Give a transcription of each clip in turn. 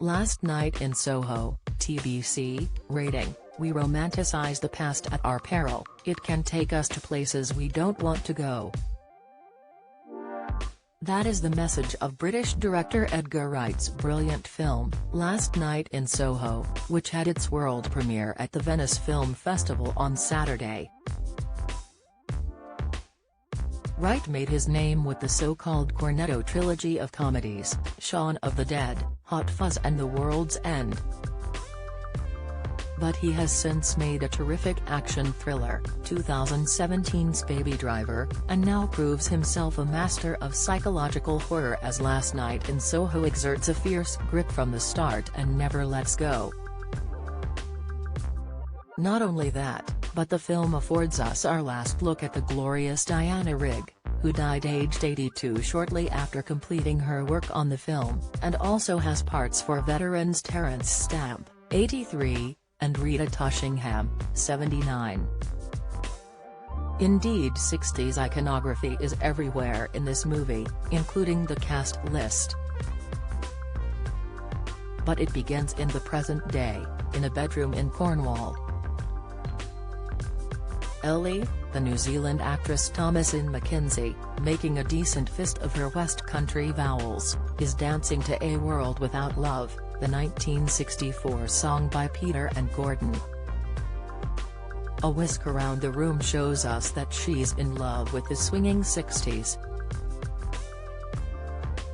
Last Night in Soho, TBC, rating, "We romanticize the past at our peril, it can take us to places we don't want to go." That is the message of British director Edgar Wright's brilliant film, Last Night in Soho, which had its world premiere at the Venice Film Festival on Saturday. Wright made his name with the so-called Cornetto trilogy of comedies, Shaun of the Dead, Hot Fuzz and The World's End. But he has since made a terrific action thriller, 2017's Baby Driver, and now proves himself a master of psychological horror as Last Night in Soho exerts a fierce grip from the start and never lets go. Not only that, but the film affords us our last look at the glorious Diana Rigg, who died aged 82 shortly after completing her work on the film, and also has parts for veterans Terence Stamp, 83, and Rita Tushingham, 79. Indeed, 60s iconography is everywhere in this movie, including the cast list. But it begins in the present day, in a bedroom in Cornwall. Ellie, the New Zealand actress Thomasin McKenzie, making a decent fist of her West Country vowels, is dancing to A World Without Love, the 1964 song by Peter and Gordon. A whisk around the room shows us that she's in love with the swinging 60s.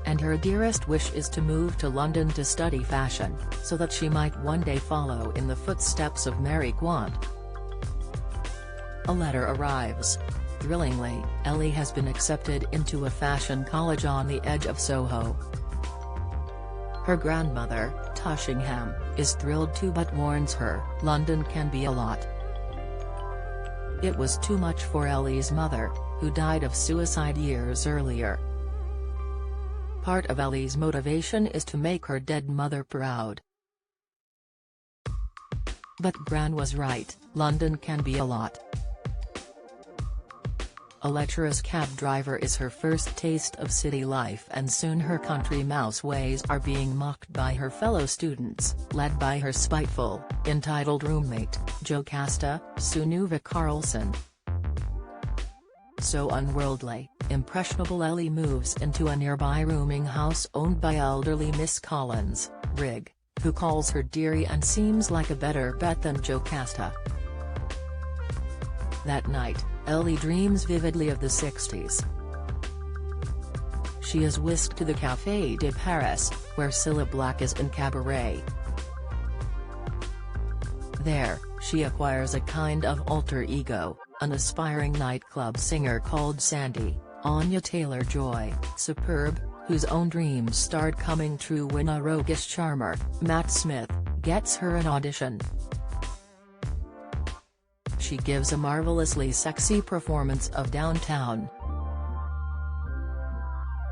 And her dearest wish is to move to London to study fashion, so that she might one day follow in the footsteps of Mary Quant. A letter arrives. Thrillingly, Ellie has been accepted into a fashion college on the edge of Soho. Her grandmother, Tushingham, is thrilled too but warns her, London can be a lot. It was too much for Ellie's mother, who died of suicide years earlier. Part of Ellie's motivation is to make her dead mother proud. But Gran was right, London can be a lot. A lecherous cab driver is her first taste of city life, and soon her country mouse ways are being mocked by her fellow students, led by her spiteful, entitled roommate, Jocasta, Sunuva Carlson. So unworldly, impressionable Ellie moves into a nearby rooming house owned by elderly Miss Collins, Rigg, who calls her dearie and seems like a better bet than Jocasta. That night, Ellie dreams vividly of the 60s. She is whisked to the Café de Paris, where Cilla Black is in cabaret. There, she acquires a kind of alter ego, an aspiring nightclub singer called Sandy, Anya Taylor-Joy, superb, whose own dreams start coming true when a roguish charmer, Matt Smith, gets her an audition. She gives a marvelously sexy performance of Downtown.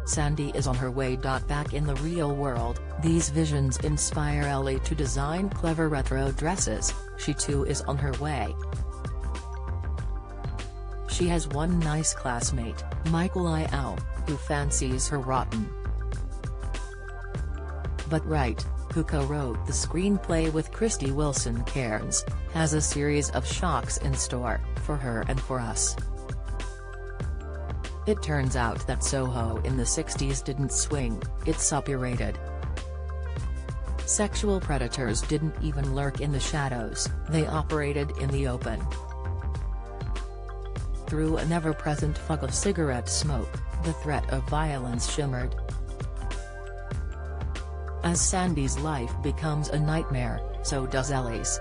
Sandy is on her way. Back in the real world, these visions inspire Ellie to design clever retro dresses. She too is on her way. She has one nice classmate, Michael Iao, who fancies her rotten. But Wright, who co-wrote the screenplay with Krysty Wilson Cairns, has a series of shocks in store, for her and for us. It turns out that Soho in the 60s didn't swing, it suppurated. Sexual predators didn't even lurk in the shadows, they operated in the open. Through an ever-present fog of cigarette smoke, the threat of violence shimmered. As Sandy's life becomes a nightmare, so does Ellie's.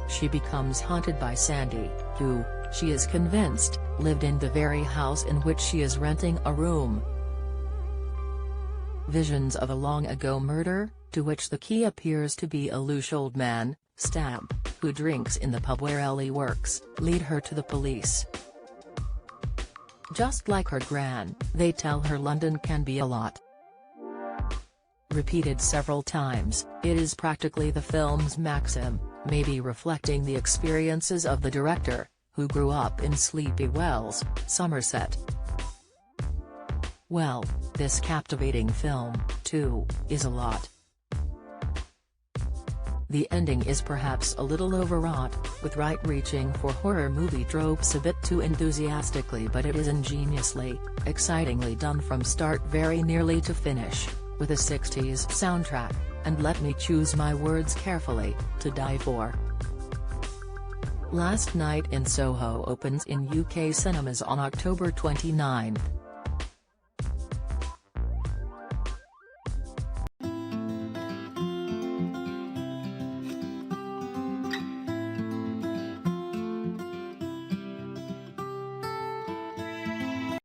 She becomes haunted by Sandy, who, she is convinced, lived in the very house in which she is renting a room. Visions of a long-ago murder, to which the key appears to be a louche old man, Stamp, who drinks in the pub where Ellie works, lead her to the police. Just like her gran, they tell her London can be a lot. Repeated several times, it is practically the film's maxim, maybe reflecting the experiences of the director, who grew up in Sleepy Wells, Somerset. Well, this captivating film, too, is a lot. The ending is perhaps a little overwrought, with right-reaching for horror movie tropes a bit too enthusiastically, but it is ingeniously, excitingly done from start very nearly to finish, with a 60s soundtrack, and let me choose my words carefully, to die for. Last Night in Soho opens in UK cinemas on October 29.